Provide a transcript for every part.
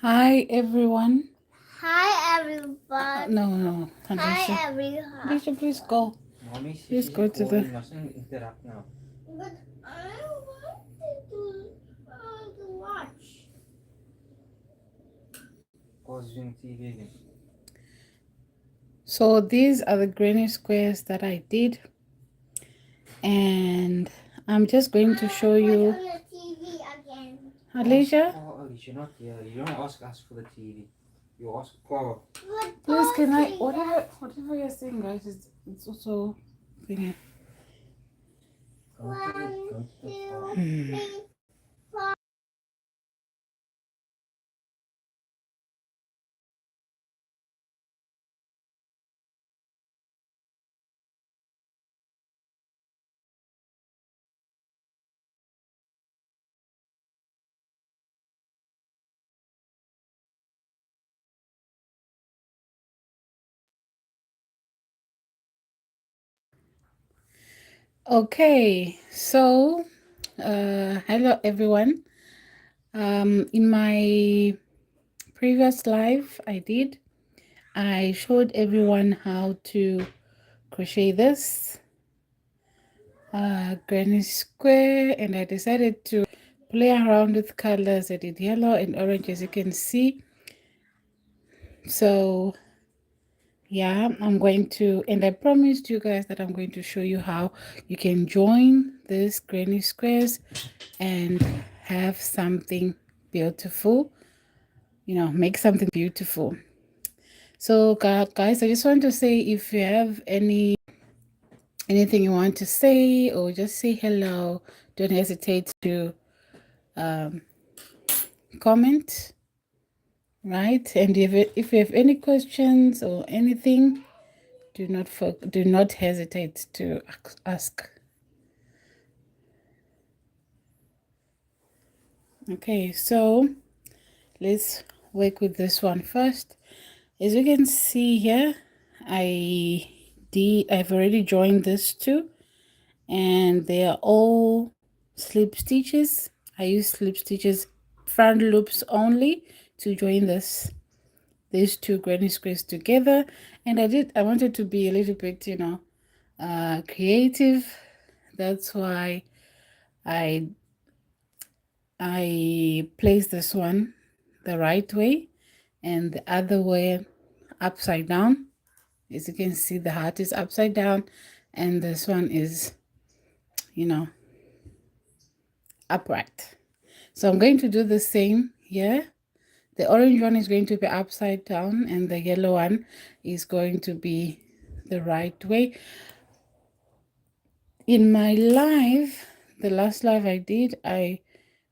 Hi everyone. Hi everyone. No, Alicia. Hi everyone. Alicia, please go. Mommy, Please she's go to the. calling. Mustn't interrupt now. But I wanted to watch. Causing TV again. So these are the granny squares that I did, and I'm just going to show you. On the TV again. Alicia, Ask Alicia, not here. You don't ask us for the TV. You ask Paul. please can I whatever you're saying, guys, it's also thingy. One, two, three. Okay, so hello everyone. In my previous live I showed everyone how to crochet this granny square, and I decided to play around with colors. I did yellow and orange, as you can see. So yeah, I'm going to, and I promised you guys that I'm going to show you how you can join these granny squares and have something beautiful, make something beautiful. So guys, I just want to say, if you have anything you want to say or just say hello, don't hesitate to comment, right? And if you have any questions or anything, do not hesitate to ask. Okay, so let's work with this one first. As you can see here, I've already joined this two, and they are all slip stitches. I use slip stitches, front loops only, to join these two granny squares together. And I wanted to be a little bit creative. That's why I place this one the right way and the other way upside down. As you can see, the heart is upside down, and this one is upright. So I'm going to do the same here. The orange one is going to be upside down, and the yellow one is going to be the right way. In my live, the last live I did, I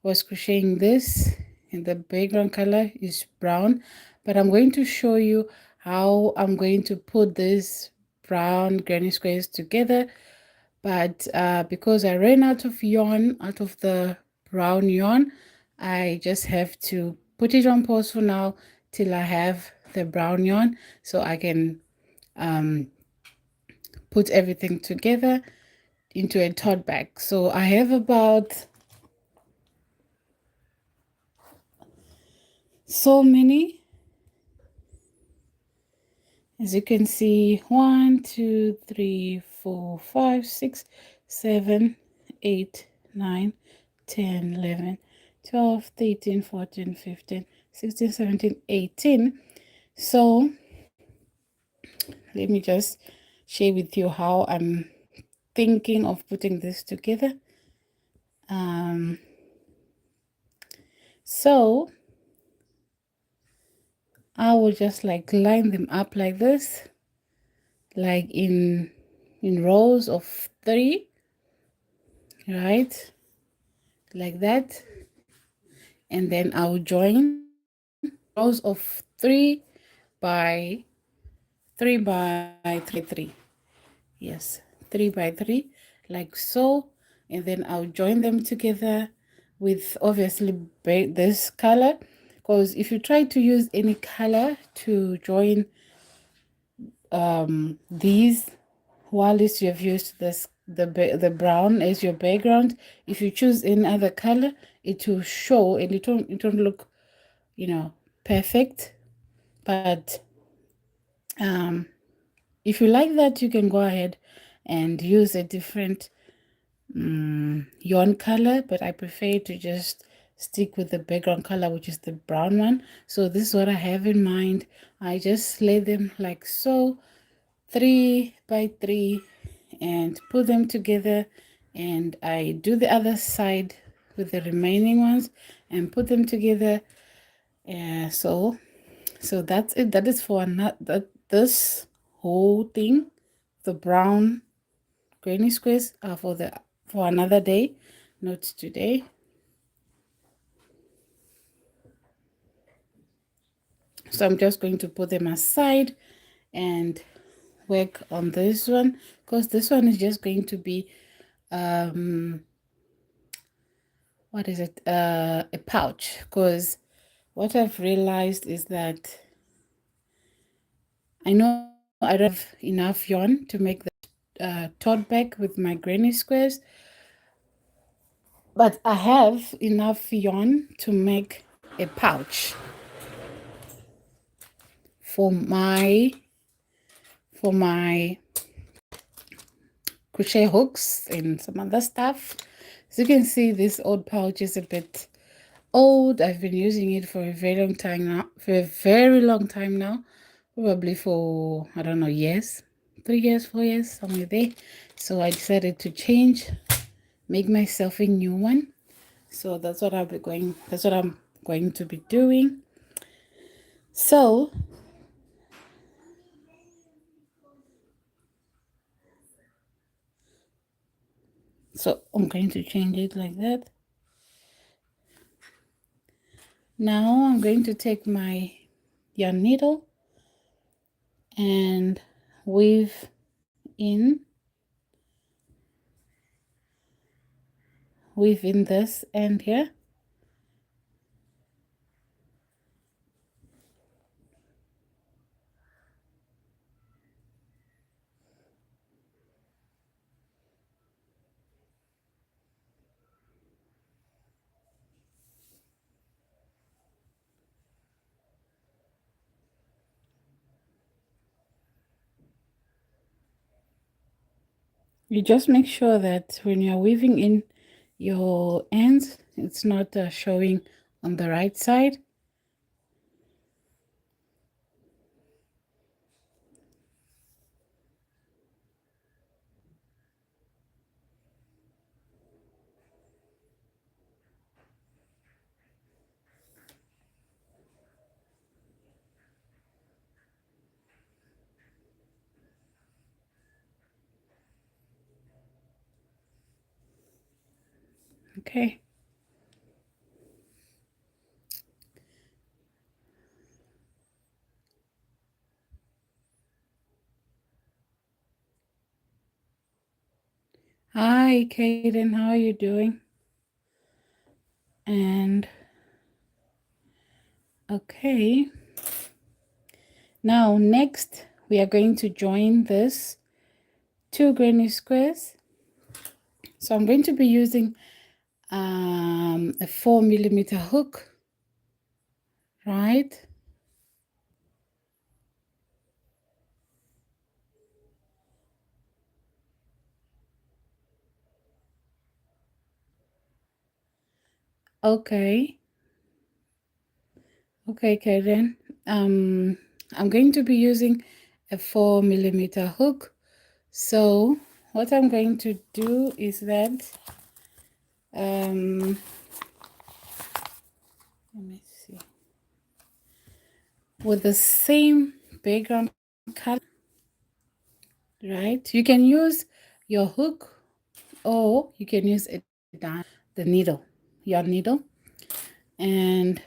was crocheting this, and the background color is brown, but I'm going to show you how I'm going to put these brown granny squares together. But because I ran out of yarn, out of the brown yarn, I just have to put it on pause for now till I have the brown yarn, so I can put everything together into a tote bag. So I have about so many, as you can see, 1 2 3 4 5 6 7 8 9 10 11 12 13 14 15 16 17 18. So let me just share with you how I'm thinking of putting this together. So I will just like line them up like this, like in rows of 3, right, like that. And then I'll join rows of 3 by 3 by 3. Yes, 3 by 3, like so. And then I'll join them together with obviously this color, because if you try to use any color to join these, while you have used the brown as your background, if you choose any other color, it will show, and it won't look perfect, but if you like that, you can go ahead and use a different yarn color, but I prefer to just stick with the background color, which is the brown one. So this is what I have in mind. I just lay them like so, 3 by 3, and put them together, and I do the other side with the remaining ones and put them together. So that's it. That is for this whole thing. The brown granny squares are for another day, not today. So I'm just going to put them aside and work on this one, because this one is just going to be what is it, a pouch, because what I've realized is that I know I don't have enough yarn to make the tote bag with my granny squares, but I have enough yarn to make a pouch for my crochet hooks and some other stuff. As you can see, this old pouch is a bit old. I've been using it for a very long time now, probably for, I don't know, years, 3 years, 4 years, somewhere there. So I decided to change, make myself a new one. So that's what I'm going to be doing. So I'm going to change it like that. Now I'm going to take my yarn needle and weave in this end here. You just make sure that when you're weaving in your ends, it's not showing on the right side. Okay. Hi, Kaden, how are you doing? And okay. Now, next, we are going to join this 2 granny squares. So I'm going to be using a 4mm hook, right? Okay. Okay, Karen. I'm going to be using a 4mm hook. So what I'm going to do is that let me see, with the same background color, right? You can use your hook, or you can use the needle, your needle, and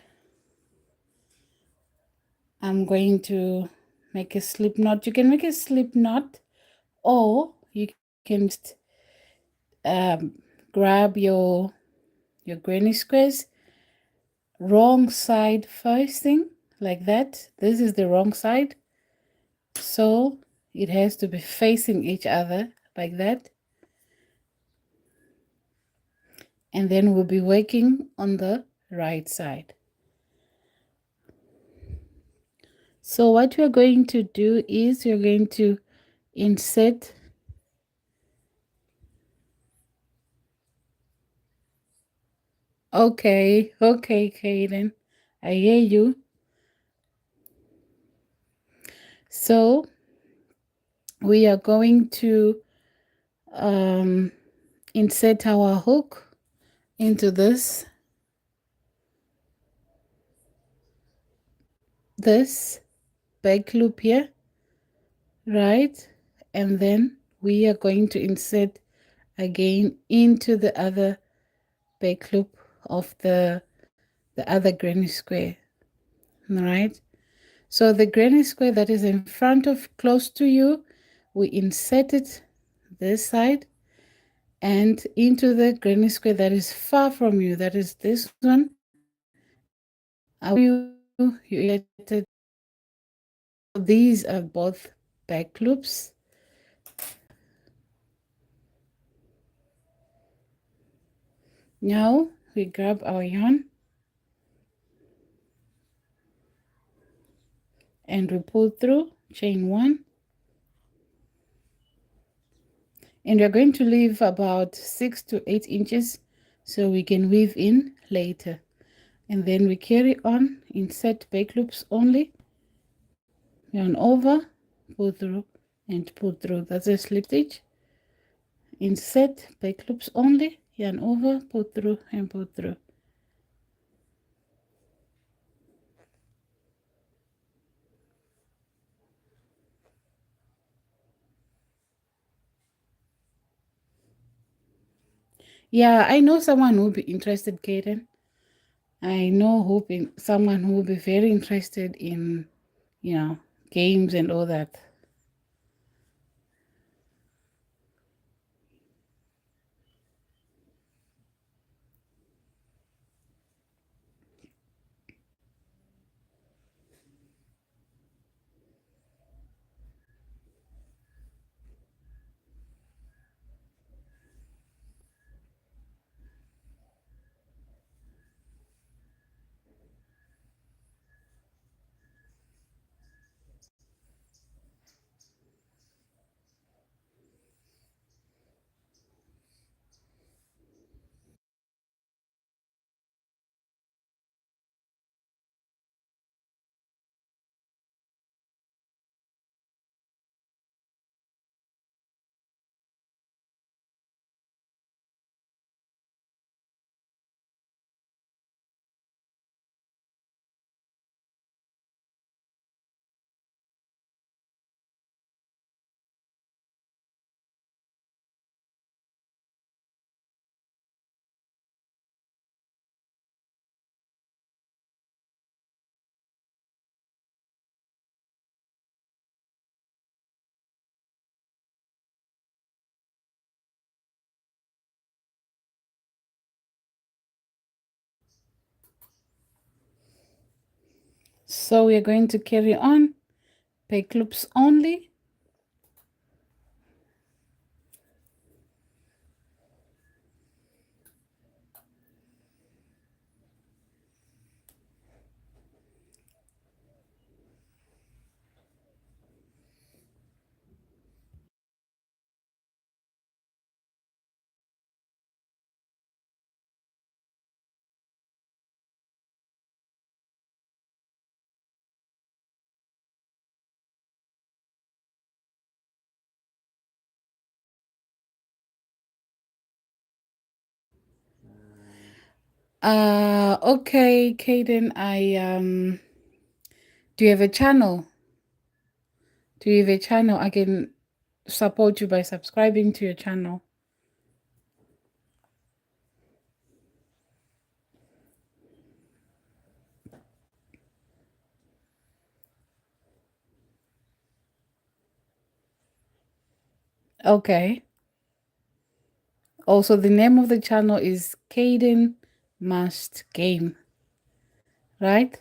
I'm going to make a slip knot. You can make a slip knot, or you can just grab your granny squares, wrong side facing, like that. This is the wrong side, so it has to be facing each other like that, and then we'll be working on the right side. So what we're going to do is we're going to insert. Okay, okay, Kaden, I hear you. So we are going to insert our hook into this back loop here, right? And then we are going to insert again into the other back loop of the other granny square, right? So the granny square that is in front of close to you, we insert it this side, and into the granny square that is far from you, that is this one, you inserted. So these are both back loops. Now we grab our yarn and we pull through chain 1, and we're going to leave about 6 to 8 inches so we can weave in later. And then we carry on, insert back loops only, yarn over, pull through and pull through. That's a slip stitch. Insert back loops only, yarn over, pull through and pull through. Yeah, I know someone who will be interested, Kaden. I know someone who will be very interested in, you know, games and all that. So we're going to carry on, back loops only. Okay, Kaden, do you have a channel? Do you have a channel? I can support you by subscribing to your channel. Okay. Also, the name of the channel is Kaden Must Game, right?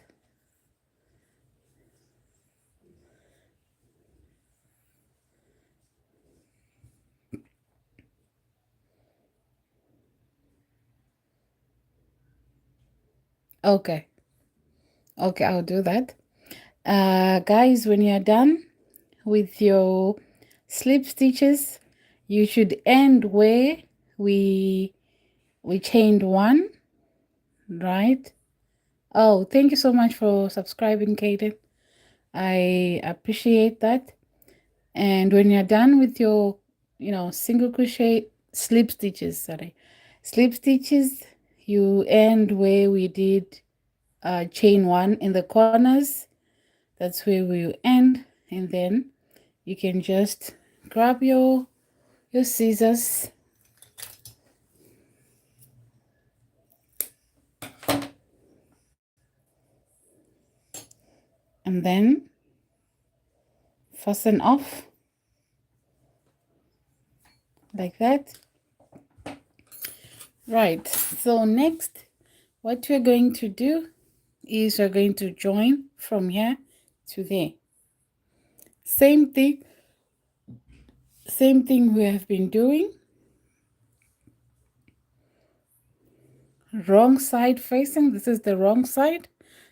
Okay. Okay, I'll do that. Guys, when you're done with your slip stitches, you should end where we chained one, right? Oh, thank you so much for subscribing, Kaden. I appreciate that. And when you're done with your, single crochet slip stitches, slip stitches, you end where we did chain one in the corners. That's where we end, and then you can just grab your scissors and then fasten off like that. Right, so next what we're going to do is we're going to join from here to there. Same thing we have been doing. Wrong side facing, this is the wrong side,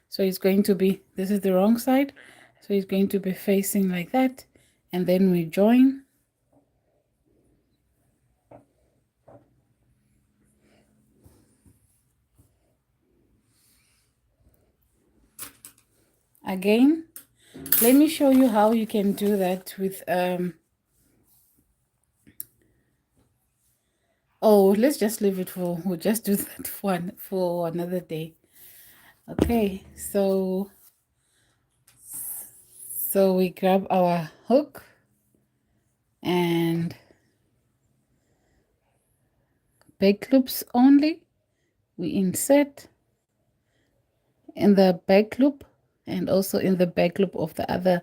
so it's going to be, this is the wrong side, so it's going to be facing like that, and then we join. Again, let me show you how you can do that with oh, let's just leave it for, we'll just do that for another day. Okay, so we grab our hook and back loops only, we insert in the back loop and also in the back loop of the other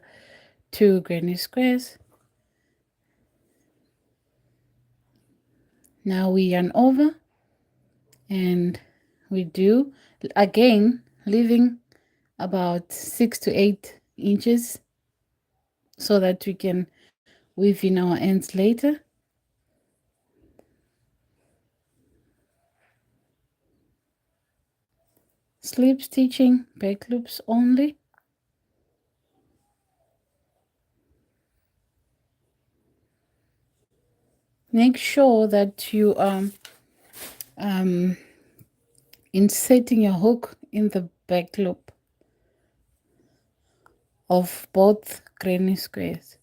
two granny squares. Now we yarn over and we do again, leaving about 6 to 8 inches so that we can weave in our ends later. Slip stitching, back loops only. Make sure that you inserting your hook in the back loop of both granny squares.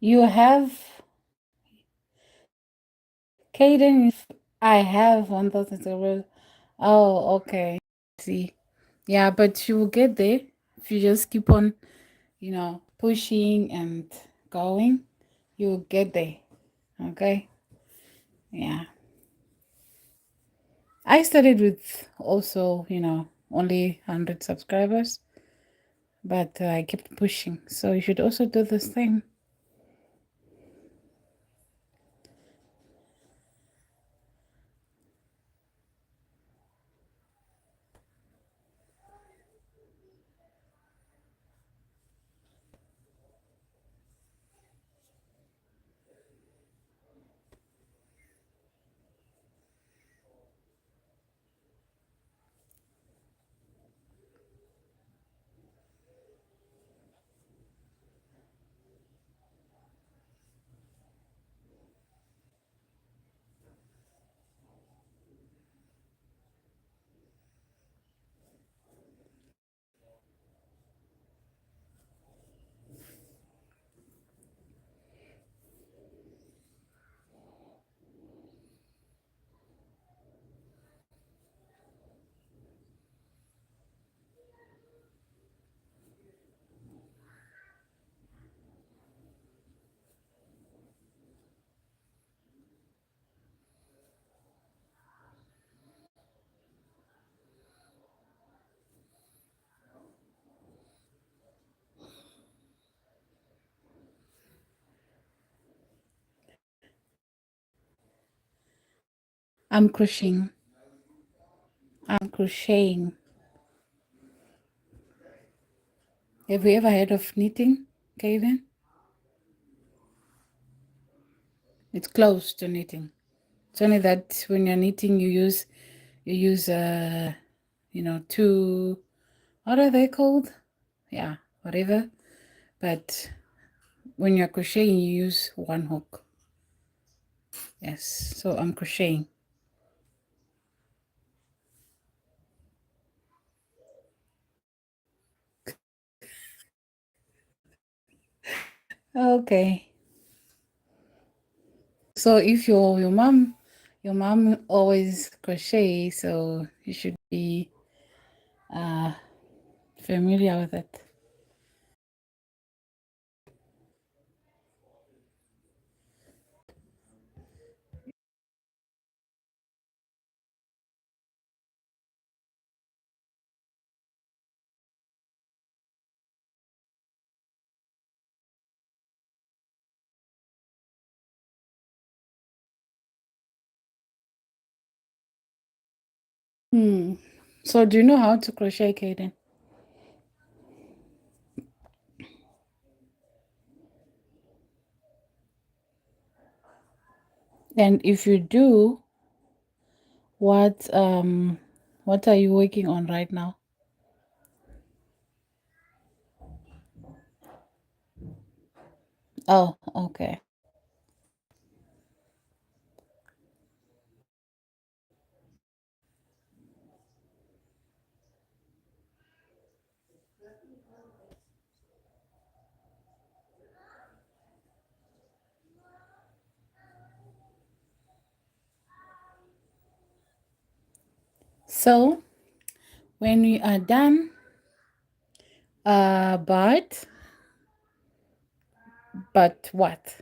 You have, Kaden, I have 1,000 silver. Oh, okay. See. Yeah, but you will get there if you just keep on, pushing and going. You'll get there. Okay. Yeah. I started with also, only 100 subscribers, but I kept pushing. So you should also do the same. I'm crocheting. I'm crocheting. Have you ever heard of knitting, Kaden? It's close to knitting. It's only that when you're knitting, you use two, what are they called? Yeah, whatever. But when you're crocheting, you use one hook. Yes, so I'm crocheting. Okay. So if your mom always crochet, so you should be uh familiar with it. Hmm. So do you know how to crochet, Kaden? And if you do, what are you working on right now? Oh, okay. So when we are done, but what?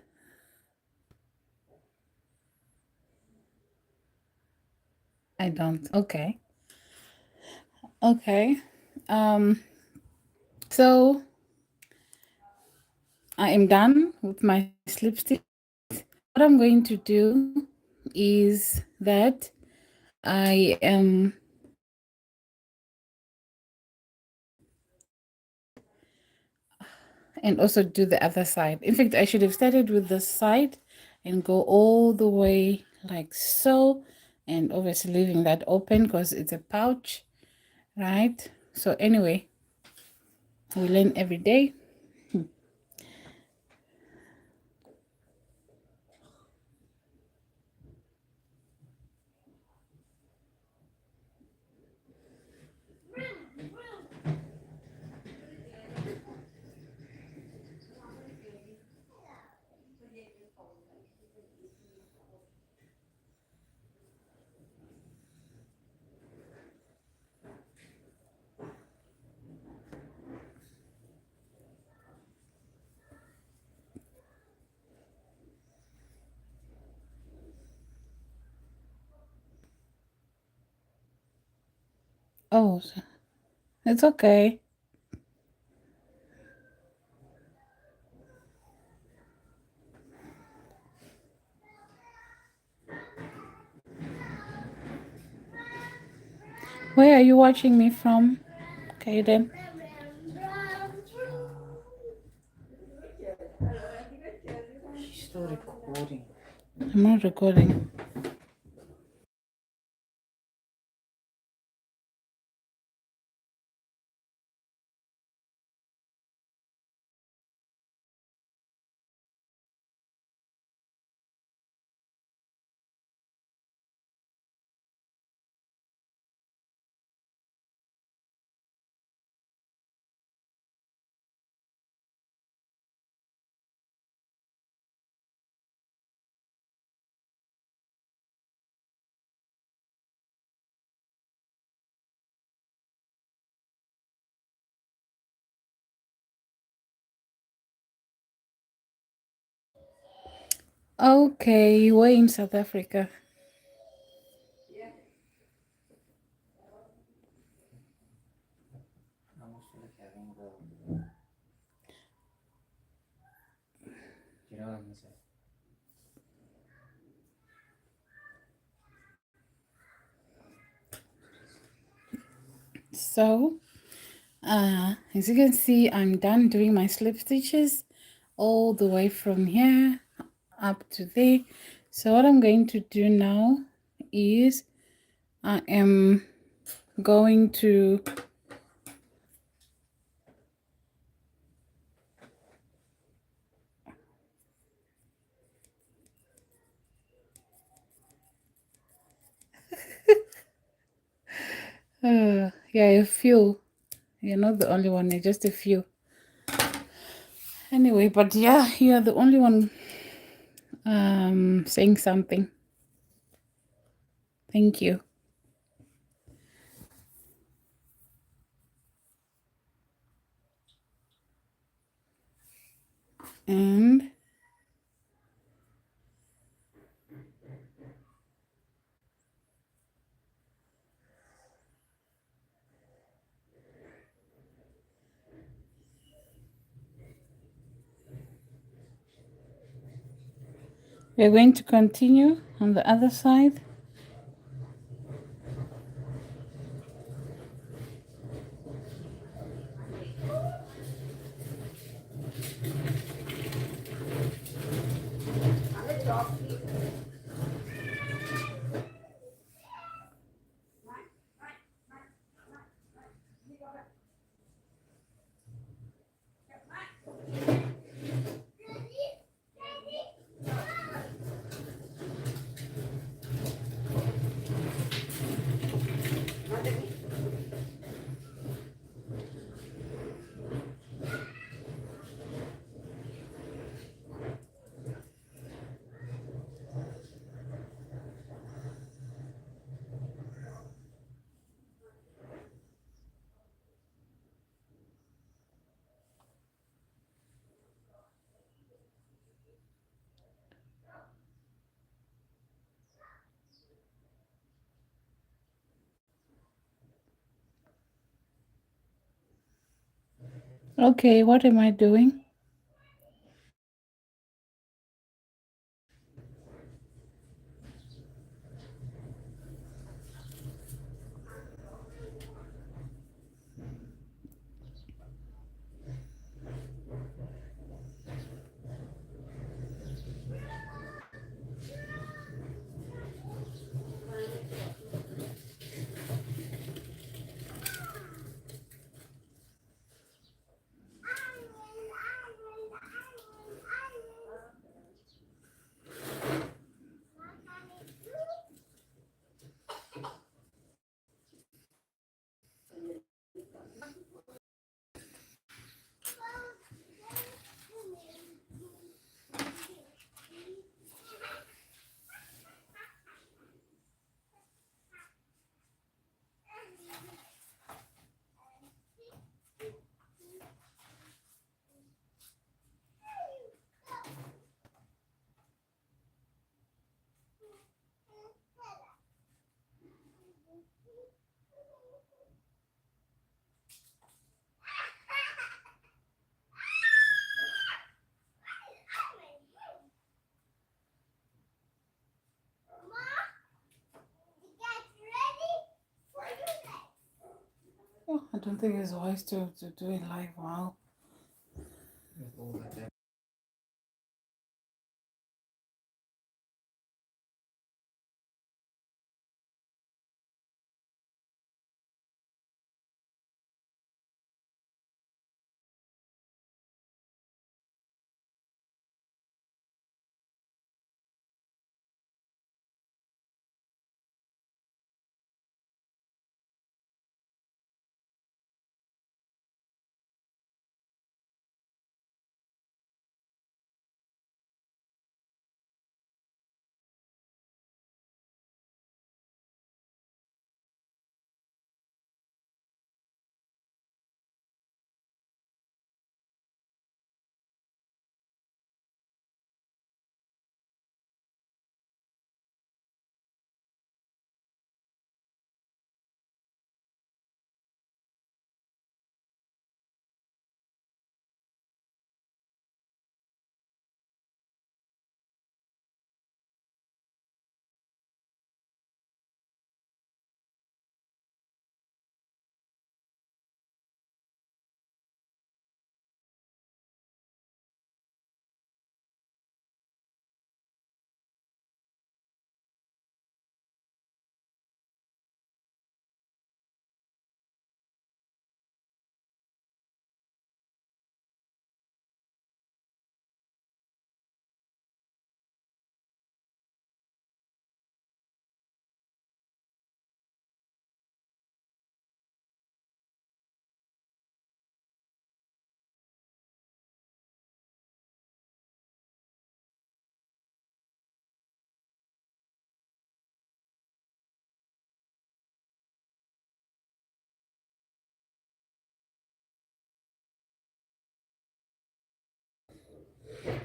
I don't. Okay. Okay. Um, so I am done with my slip stitch. What I'm going to do is that I am and also do the other side. In fact, I should have started with the side and go all the way like so, and obviously leaving that open because it's a pouch, right? So anyway, we learn every day. Oh, it's okay. Where are you watching me from, Kaden? She's still recording. I'm not recording. Okay, we're in South Africa. I almost feel like having a go. Do you know what I'm gonna say? So as you can see, I'm done doing my slip stitches all the way from here up to there. So what I'm going to do now is I am going to yeah, a few. You're not the only one, you're just a few. Anyway, but yeah, you're the only one saying something. Thank you. And we're going to continue on the other side. Okay, what am I doing? Oh, I don't think it's wise to do it live. Wow. With all the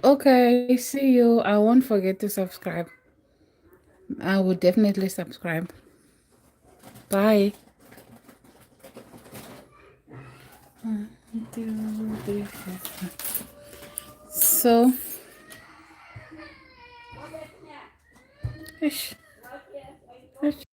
Okay, see you. I won't forget to subscribe. I will definitely subscribe. Bye. 1, 2, 3, 4, 5. So, ish, ish.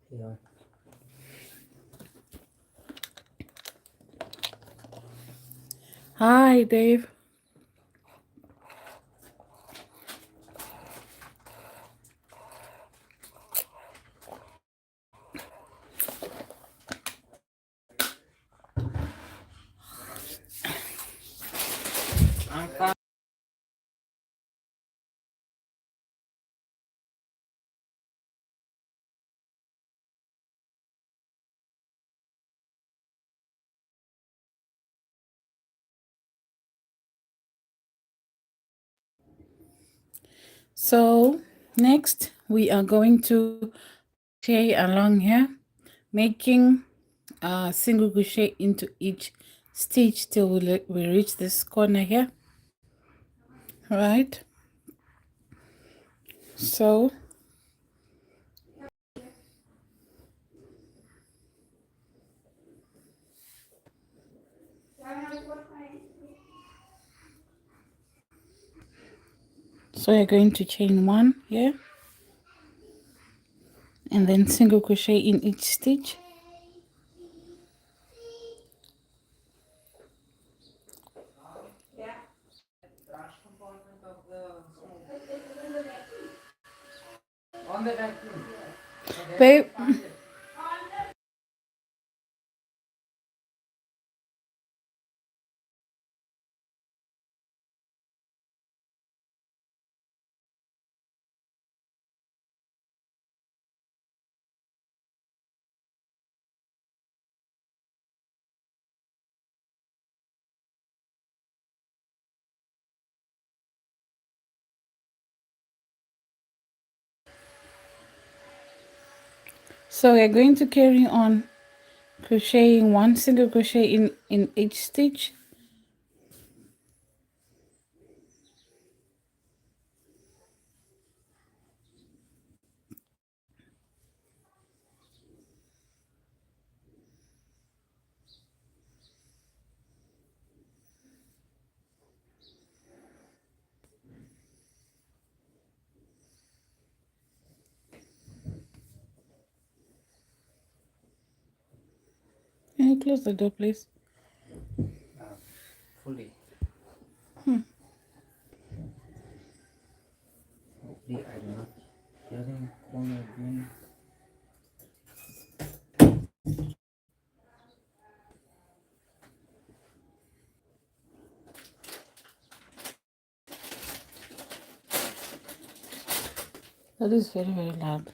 Yeah. Hi, Dave. I'm fine. So, next we are going to crochet along here, making a single crochet into each stitch till we reach this corner here, right? So, you're going to chain one here and then single crochet in each stitch. Trash compartment of the small on the vacuum. Okay, Babe, find it. so we're going to carry on crocheting one single crochet in each stitch. Can you close the door, please? Fully. Hopefully I do not get in corner again. That is very, very loud.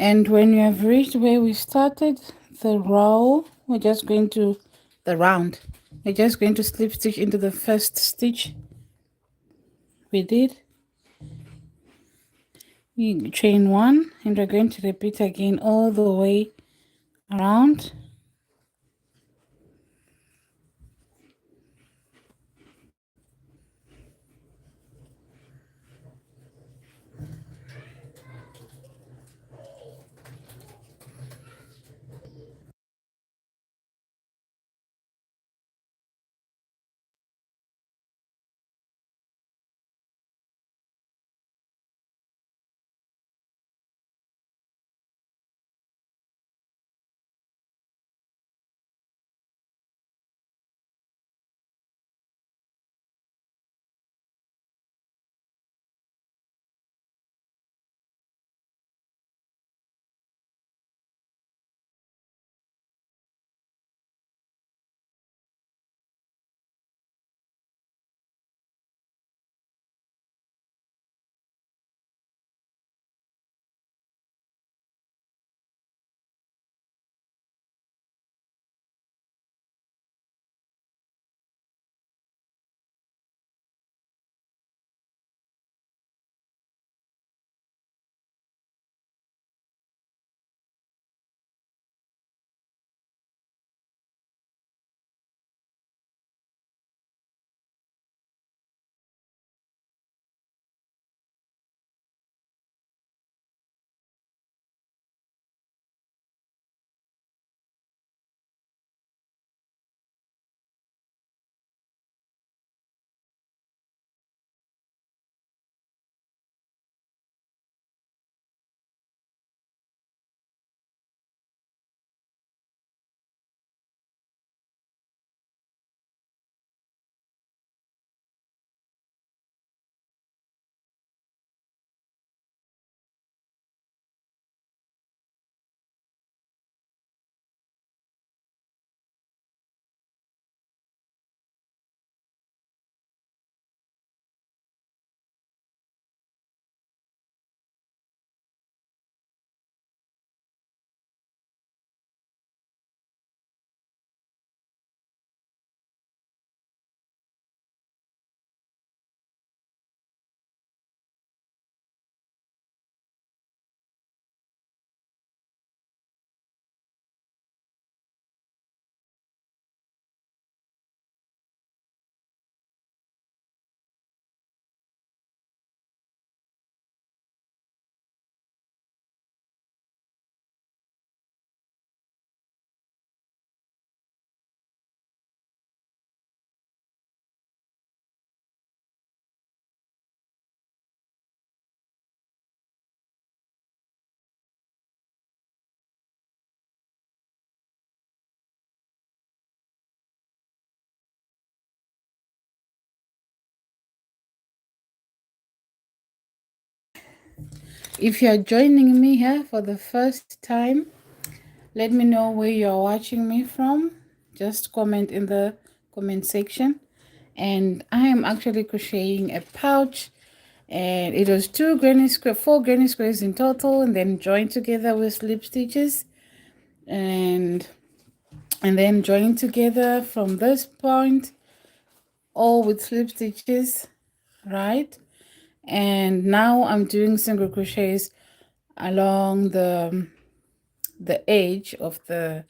And when you have reached where we started, the row, we're just going to, the round, we're just going to slip stitch into the first stitch we did. You chain one, and we're going to repeat again all the way around. If you're joining me here for the first time, let me know where you're watching me from. Just comment in the comment section. And I am actually crocheting a pouch, and it was four granny squares in total, and then joined together with slip stitches, and then joined together from this point, all with slip stitches, right? And now I'm doing single crochets along the edge of the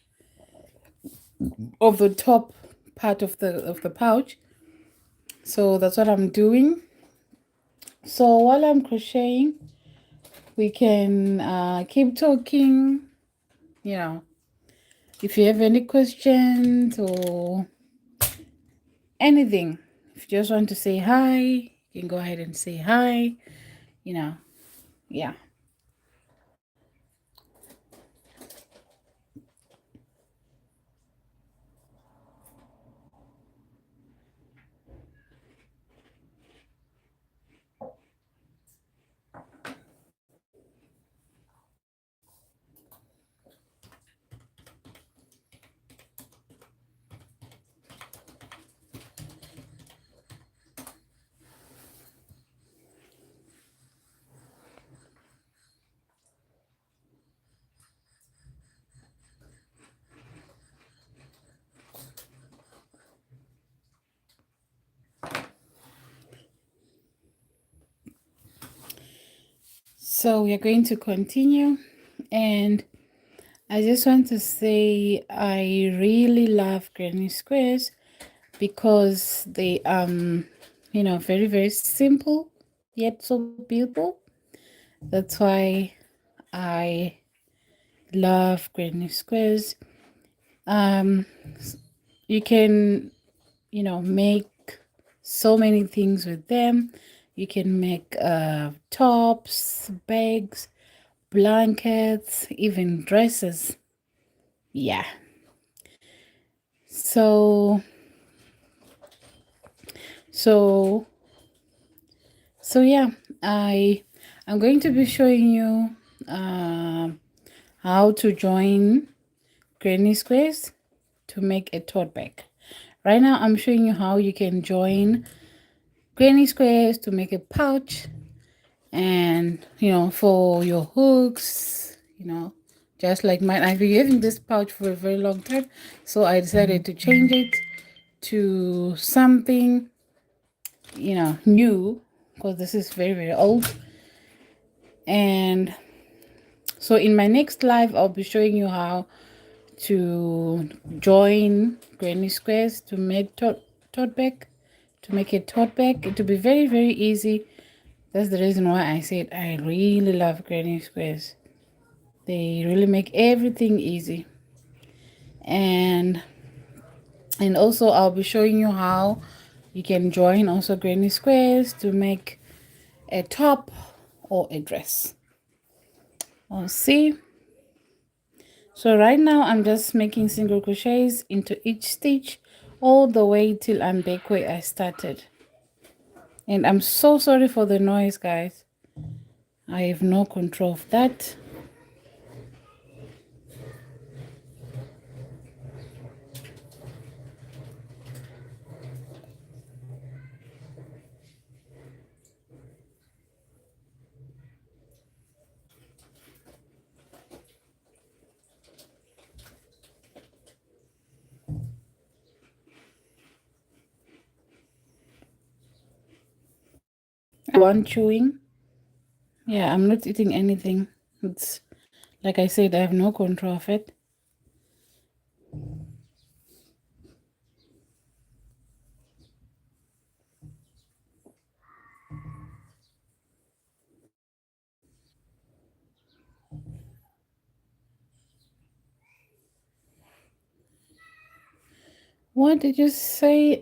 top part of the pouch. So that's what I'm doing. So while I'm crocheting, we can keep talking. You know, if you have any questions or anything, if you just want to say hi, you can go ahead and say hi. You know, yeah. So we are going to continue, and I just want to say I really love granny squares because they very very simple yet so beautiful. That's why I love granny squares. um you can make so many things with them. You can make tops, bags, blankets, even dresses. Yeah. So so so yeah, I'm going to be showing you how to join granny squares to make a tote bag. Right now I'm showing you how you can join granny squares to make a pouch, and for your hooks, just like mine. I've been using this pouch for a very long time, so I decided to change it to something new, because this is very very old. And so in my next live I'll be showing you how to join granny squares to make tote bag, to make a tote bag. It will be very very easy. That's the reason why I said I really love granny squares. They really make everything easy. And also I'll be showing you how you can join also granny squares to make a top or a dress. I'll see. So right now I'm just making single crochets into each stitch all the way till I'm back where I started. And I'm so sorry for the noise, guys. I have no control of that. One chewing. Yeah, I'm not eating anything. It's like I said, I have no control of it. What did you say?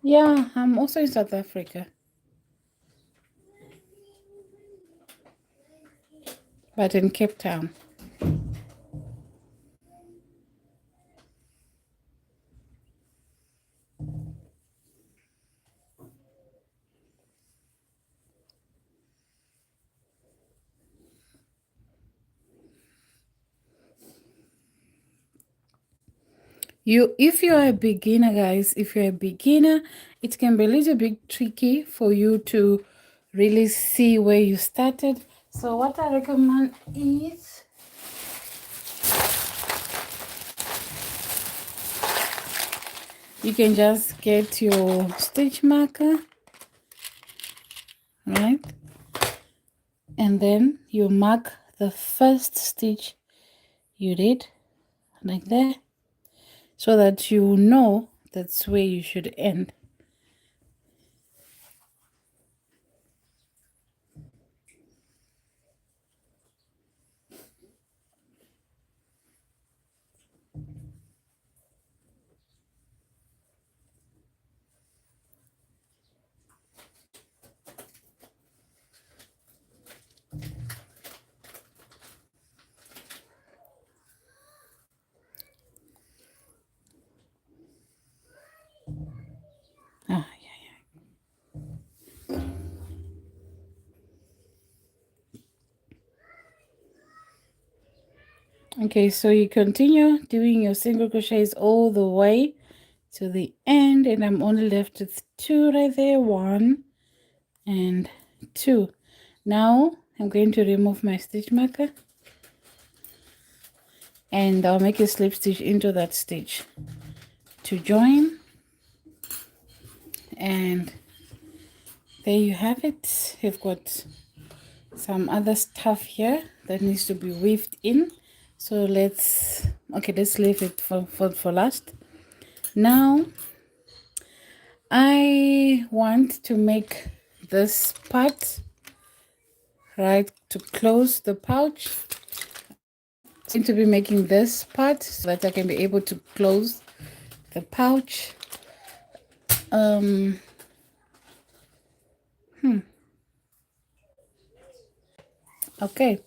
Yeah, I'm also in South Africa, but in Cape Town. If you're a beginner, guys, if you're a beginner, it can be a little bit tricky for you to really see where you started. So what I recommend is you can just get your stitch marker, right? And then you mark the first stitch you did, like that, so that you know that's where you should end. Ah, yeah. Okay, so you continue doing your single crochets all the way to the end, and I'm only left with 2 right there, 1 and 2. Now I'm going to remove my stitch marker and I'll make a slip stitch into that stitch to join, and there you have it. You've got some other stuff here that needs to be weaved in, so let's leave it for last. Now I want to make this part, right, to close the pouch. I seem to be making this part so that I can be able to close the pouch. Okay,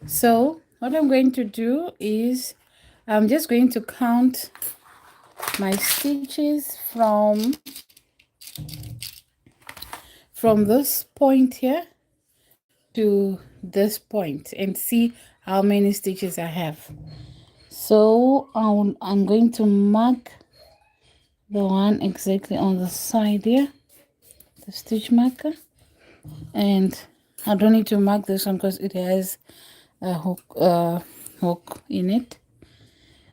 so what I'm going to do is I'm just going to count my stitches from this point here to this point and see how many stitches I have. So I'm going to mark the one exactly on the side here, the stitch marker, and I don't need to mark this one because it has a hook in it.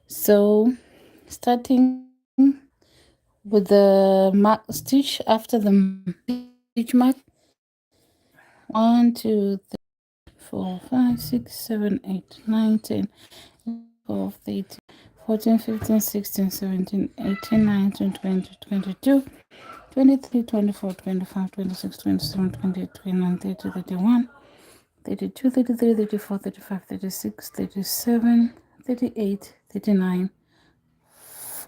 So starting with the mark stitch after the stitch mark, 1 2 3 4 5 6 7 8 9 10 12 13 14 15 16 17 18 19 20 22 23 24 25 26 27 28 29 30 31 32 33 34 35 36 37 38 39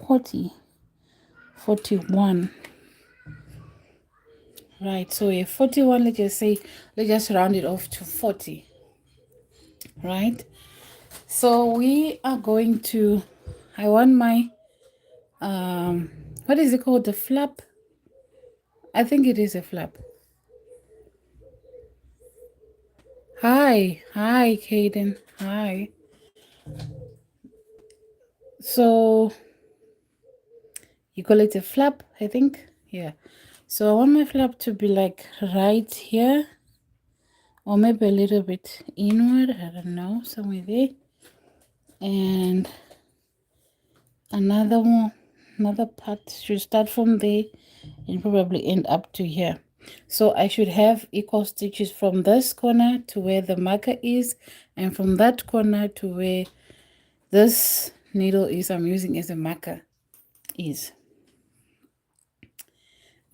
40 41. Right, so we have 41. Let's just round it off to 40. Right, so we are going to, I want my what is it called, the flap? I think it is a flap. Hi Kaden, hi. So you call it a flap, I think. Yeah, so I want my flap to be like right here, or maybe a little bit inward, I don't know, somewhere there. And another part should start from there and probably end up to here. So I should have equal stitches from this corner to where the marker is, and from that corner to where this needle is I'm using as a marker is.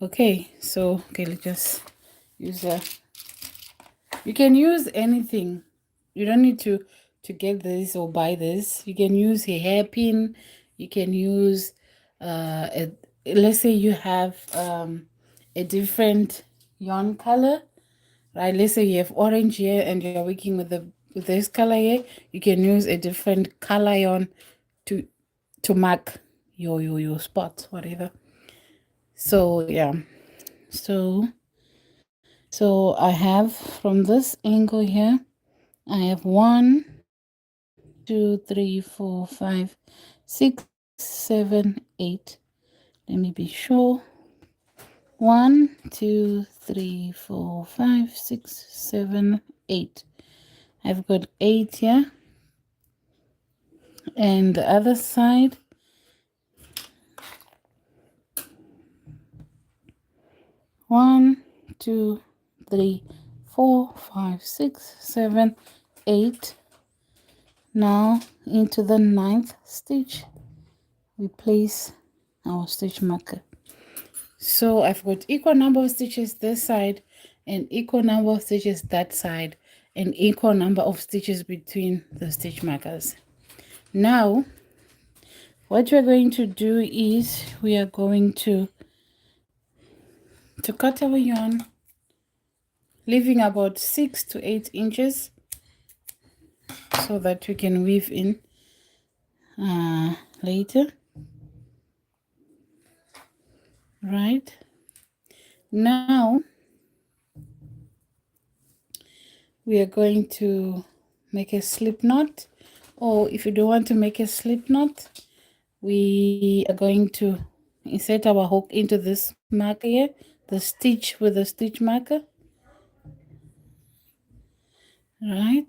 Okay, so let's just use a, you can use anything. You don't need to get this or buy this. You can use a hairpin. You can use let's say you have a different yarn color, right? Let's say you have orange here and you're working with this color here. You can use a different color yarn to mark your spot, whatever. So yeah, so I have from this angle here, I have 1 2 3 4 5 6 7 8. Let me be sure. 1 2 3 4 5 6 7 8. I've got 8 here, and the other side, 1 2 3 4 5 6 7 8. Now into the 9th stitch we place our stitch marker. So I've got equal number of stitches this side and equal number of stitches that side, and equal number of stitches between the stitch markers. Now what we're going to do is we are going to cut our yarn, leaving about 6 to 8 inches so that we can weave in later. Right, now we are going to make a slip knot, or if you don't want to make a slip knot, we are going to insert our hook into this marker here, the stitch with the stitch marker, right?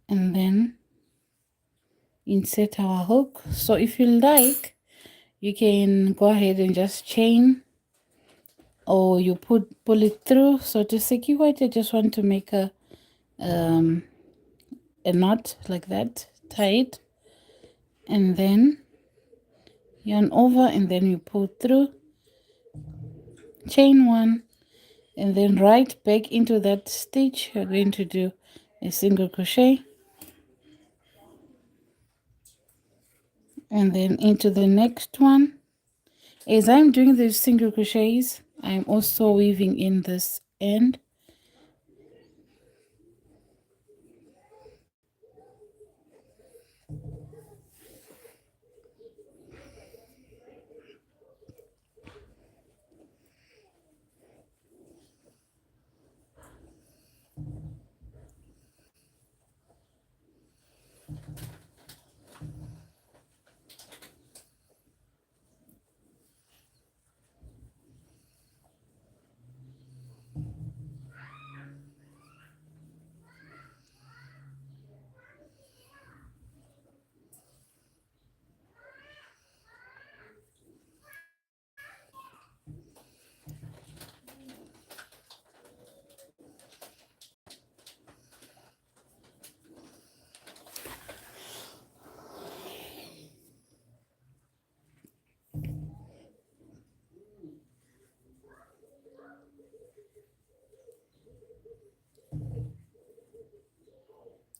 And then insert our hook. So if you like, you can go ahead and just chain, or you pull it through. So to secure it, I just want to make um, a knot like that, tie it, and then yarn over, and then you pull through, chain one, and then right back into that stitch you're going to do a single crochet, and then into the next one. As I'm doing these single crochets, I'm also weaving in this end,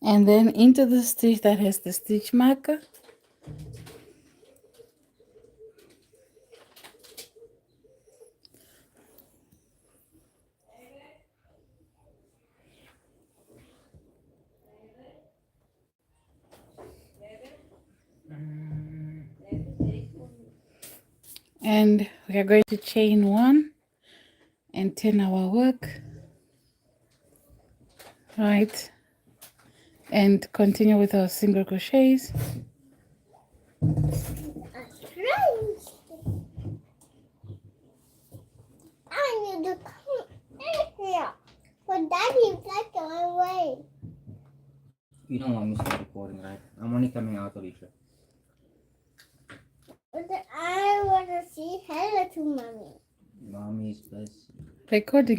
and then into the stitch that has the stitch marker, and we are going to chain one and turn our work, right, and continue with our single crochets. Friends. I need to come in here. But Daddy like my way. You don't want me to start recording, right? I'm only coming out, Alicia. But I want to say hello to mommy. Mommy's busy. Recording.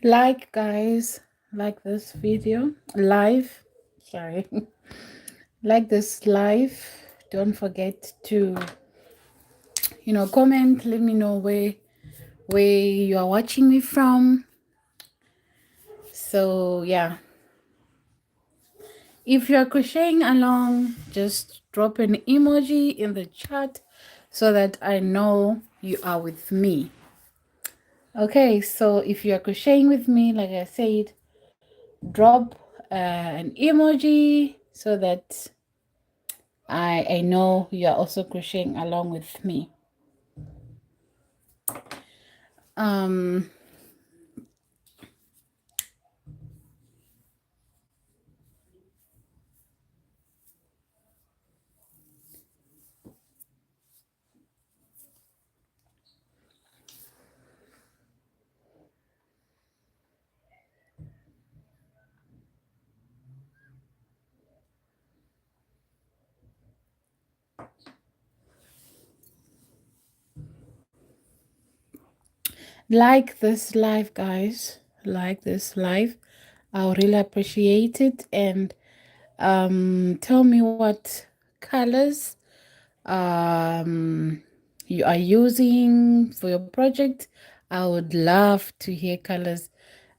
Like, guys, like this video live. Sorry. Like this live. Don't forget to, comment. Let me know where you are watching me from. So yeah, if you are crocheting along, just drop an emoji in the chat so that I know you are with me. Okay, so if you are crocheting with me, like I said, drop an emoji so that I know you are also crocheting along with me. Um, like this live, guys. Like this live. I'll really appreciate it. And tell me what colors you are using for your project. I would love to hear colors,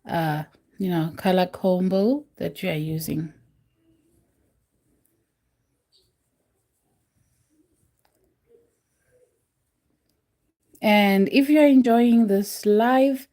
color combo that you are using. And if you're enjoying this live,